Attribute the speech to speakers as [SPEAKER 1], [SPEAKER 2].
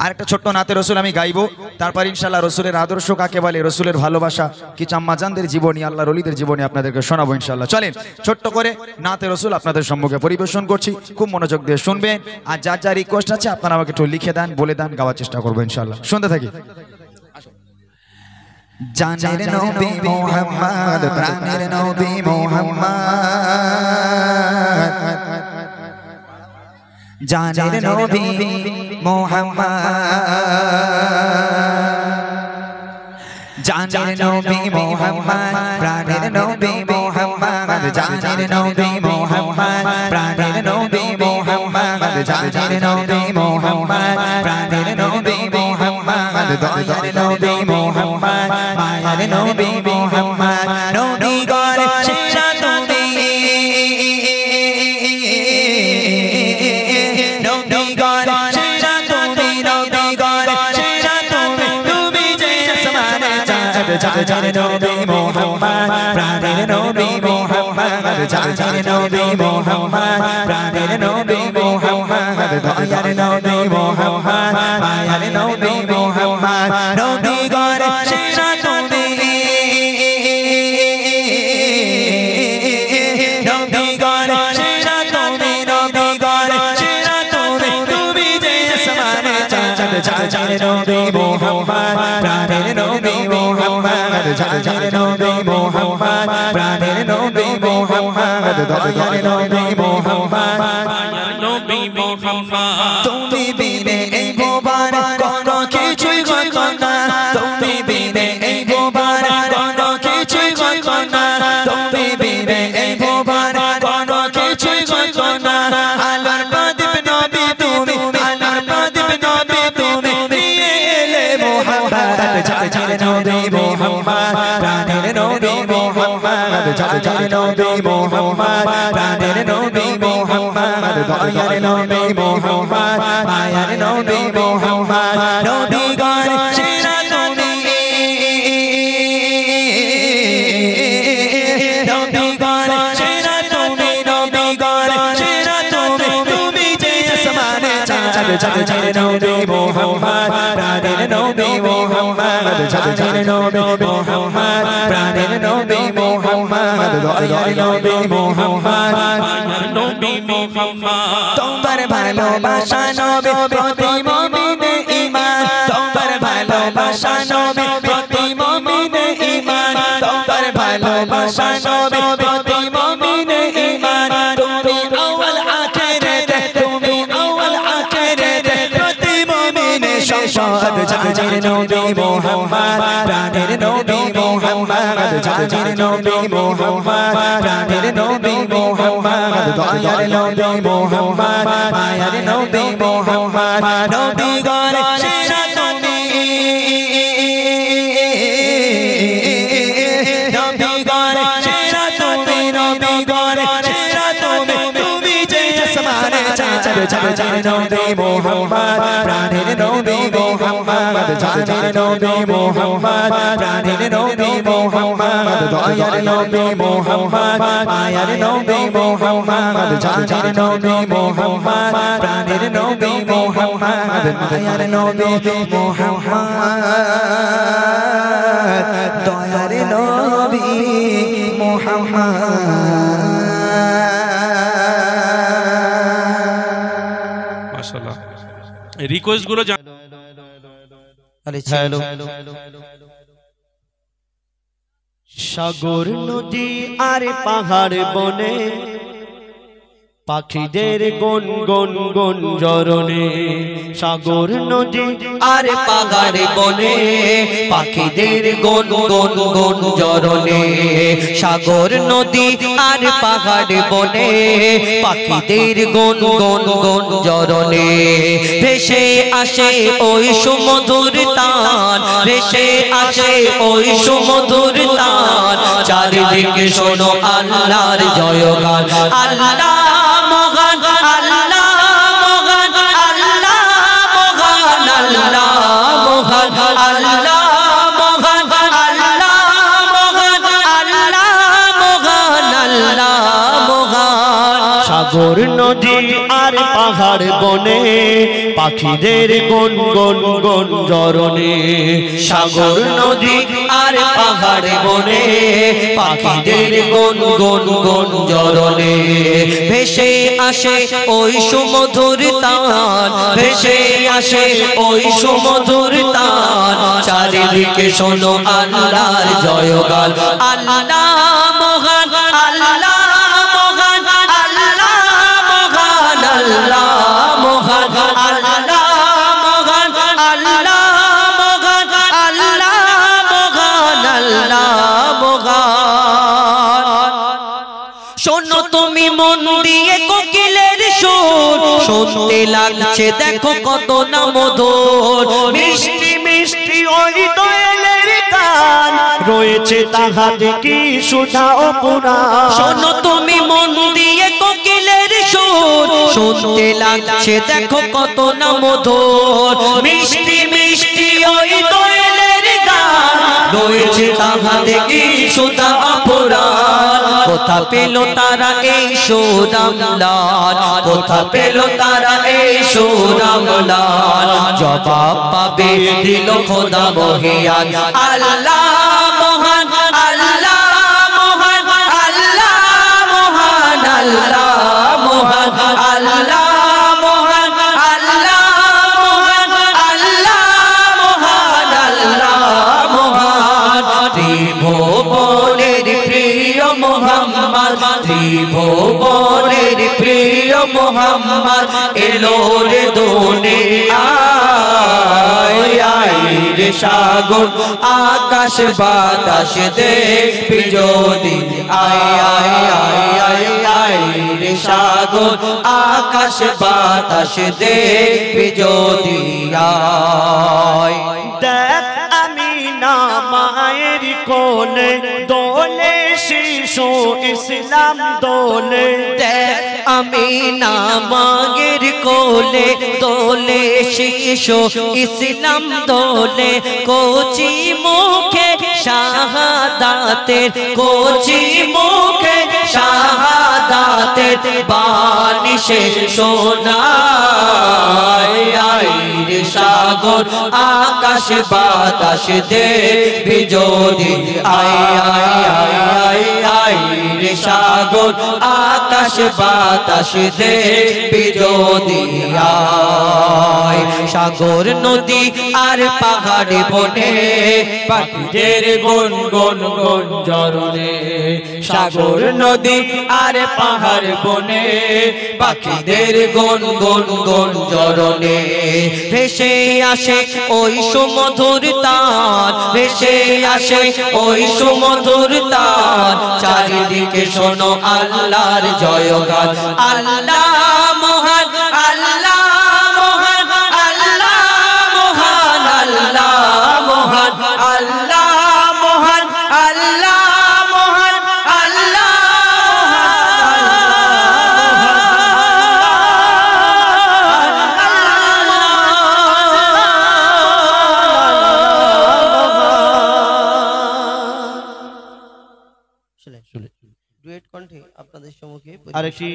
[SPEAKER 1] আর একটা ছোট্ট নাতে রসুল আমি গাইবো, তারপর ইনশাআল্লাহ রসুলের আদর্শ কাকে বলে, রসুলের ভালোবাসা কিছু আম্মাজানদের জীবনী, আল্লাহর ওলিদের জীবনী আপনাদেরকে শোনাবো ইনশাআল্লাহ। চলেন ছোট্ট করে নাতে রসুল আপনাদের সম্মুখে পরিবেশন করছি, খুব মনোযোগ দিয়ে শুনবেন। আর যার যা রিকোয়েস্ট আছে আপনারা আমাকে একটু লিখে দেন, বলে দেন, গাওয়ার চেষ্টা করবো ইনশাআল্লাহ। শুনতে থাকি। জানের নবী মুহাম্মদ, প্রাণের নবী মুহাম্মদ, জানের নবী মুহাম্মদ, জানের নবী মুহাম্মদ, প্রাণের নবী মুহাম্মদ, জানের নবী মুহাম্মদ, প্রাণের নবী মুহাম্মদ, জানের নবী মুহাম্মদ, প্রাণের নবী মুহাম্মদ, দয়ার নবী মুহাম্মদ, মায়ার নবী মুহাম্মদ, নবী গণ সেরা তুমি, নবী গণ সেরা তুমি, নবী গণ সেরা তুমি, তুমি যে আসমানে চাঁদ, জানের নবী মুহাম্মদ, প্রাণের নবী মুহাম্মদ, জানের নবী মুহাম্মদ, প্রাণের নবী মুহাম্মদ, দয়ার নবী মুহাম্মদ, মায়ার নবী মুহাম্মদ, নবী গণ সেরা তুমি, নবী গণ সেরা তুমি, নবী গণ সেরা তুমি, তুমি যে আসমানে চাঁদ, জানের নবী মুহাম্মদ, প্রাণের নবী মুহাম্মদ, জানের নবী মুহাম্মদ, প্রাণের নবী মুহাম্মদ, দয়ার নবী মুহাম্মদ, মায়ার নবী মুহাম্মদ, তুমি বিনে এই ভুবন কোনো কিছুই হতো না, তুমি বিনে এই ভুবন কোনো কিছুই হতো না, তুমি বিনে এই ভুবন কোনো কিছুই হতো না, আলোর প্রদীপ নবী তুমি, আলোর প্রদীপ নবী তুমি, নিয়ে এলে মুহাম্মদ, জানের নবী মুহাম্মদ, প্রাণের নবী মুহাম্মদ, জানের নবী মুহাম্মদ, প্রাণের নবী মুহাম্মদ, দয়ার নবী মুহাম্মদ, মায়ার নবী মুহাম্মদ, নবী গণ সেরা তুমি, নবী গণ সেরা তুমি, নবী গণ সেরা তুমি, তুমি যে আসমানে চাঁদ, জানের নবী মুহাম্মদ, প্রাণের নবী মুহাম্মদ, জানের নবী মুহাম্মদ, প্রাণের নবী মুহাম্মদ, দয়ার নবী মুহাম্মদ, মায়ার নবী মুহাম্মদ, তোমার ভালোবাসা নবী প্রতি মুমিনে ঈমান, তোমার ভালোবাসা নবী প্রতি মুমিনে ঈমান, তোমার ভালোবাসা নবী প্রতি মুমিনে ঈমান, তুমি আউয়াল আখিরাতে, তুমি আউয়াল আখিরাতে প্রতি মুমিনে সম্পদ, জানের নবী মুহাম্মদ, প্রাণের নবী মুহাম্মদ, জানের নবী মুহাম্মদ, প্রাণের নবী মুহাম্মদ, দয়ার নবী মুহাম্মদ, মায়ার নবী মুহাম্মদ, নবী গণ সেরা তুমি, নবী গণ সেরা তুমি, নবী গণ সেরা তুমি, তুমি যে আসমানে চাঁদ, জানের নবী মুহাম্মদ, প্রাণের নবী মুহাম্মদ, জানের নবী মুহাম্মদ, প্রাণের নবী মুহাম্মদ, দয়ার নবী মুহাম্মদ, মায়ার নবী মুহাম্মদ, জানের নবী মুহাম্মদ, প্রাণের নবী মুহাম্মদ, মায়ার নবী মুহাম্মদ, দয়ার নবী মুহাম্মদ।
[SPEAKER 2] মাশাআল্লাহ, রিকোয়েস্ট গুলো
[SPEAKER 3] হ্যালো। সাগর নদী আর পাহাড় বনে পাখিদের গুন গুন গুন জরনে, সাগর নদী আর পাহাড় বনে পাখিদের গুন গুন গুন জরনে, সাগর নদী আর পাহাড় বনে পাখিদের গুন গুন গুন জরনে, ভেসে আসে ওই সুমধুর তান, ভেসে আসে ওই সুমধুর তান, চারিদিকে শোনো আল্লাহর জয়গান, আল্লাহ মহান, আল্লাহ মহান, আল্লাহ মহান, আল্লাহ মহান, আল্লাহ মহান, আল্লাহ মহান, আল্লাহ মহান, আল্লাহ মহান। সাগর নদী আর পাহাড় পাহাড় বনে পাখিদের গুন গুন গুঞ্জরণে সাগর নদী আর পাহাড় বনে পাখিদের গুন গুন গুঞ্জরণে ভেসে আসে ওই সুমধুর তান ভেসে আসে ওই সুমধুর তান চারিদিকে শোনো আল্লাহর জয়গান আল্লাহ মহান আল্লাহ মহান আল্লাহ মহান আল্লাহ মহান আল্লাহ মহান আল্লাহ মহান আল্লাহ মহান আল্লাহ মহান শোনো তুমি মন দিয়ে কোকিলের সুর শুনতে লাগছে দেখো কত না মধুর মিষ্টি মিষ্টি ওই দোয়েলের গান রয়েছে তাহাতে কি সুধা ও পুরাণ শোনো তুমি মন দিয়ে কোকিলের সুর শুনতে লাগছে দেখো কত না মধুর মিষ্টি মিষ্টি ওই দোয়েলের গান রয়েছে তাহাতে কি সুধা ও পুরাণ কোথা পেল তারা এই সুরামলাল কোথা পেল তারা এই সুরামলাল জবাব পাবে দিল খোদা মহিয়ান আল্লাহ মহান আল্লাহ মহান আল্লাহ মহান আল্লাহ মহান আল্লাহ মহান আল্লাহ মহান আল্লাহ মহান আল্লাহ মহান ত্রিভুবনের প্রিয় মোহাম্মদ ত্রিভুবনের প্রিয় মোহাম্মদ এলো রে দুনিয়ায় রে সাগর আকাশ বাতাস দেখবি যদি আয় আয় আয় আয় আয় রে সাগর আকাশ বাতাস দেখবি যদি আয় দেখ আমিনা মায়ের কোলে দোলে শিশু ইসলাম দোলে দেখ আমিনা মায়ের কোলে দোলে শিশু ইসলাম দোলে কোচি মুখে শাহাদাতের কোচি মুখে শাহাদাতের বাণী সে শোনায় আয় রে সাগর আকাশ বাতাস দেখবি যদি আয় আয় আয় আয় আয় রে সাগর আকাশ বাতাস দেখবি যদি আয় সাগর নদী আর পাহাড় বনে পাখিদের গুন গুন গুঞ্জরণে সাগর নদী আর পাহাড় বনে পাখিদের গুন গুন গুঞ্জরণে ভেসে আসে ওই সুমধুর তান ভেসে আসে ওই সুমধুর তান চারিদিকে শোনো আল্লাহর জয়গান আল্লাহ মহান আল্লাহ মহান আল্লাহ মহান আল্লাহ মহান আল্লাহ মহান আল্লাহ মহান আল্লাহ ডুয়েট কণ্ঠে আপনাদের সম্মুখে আরেকটি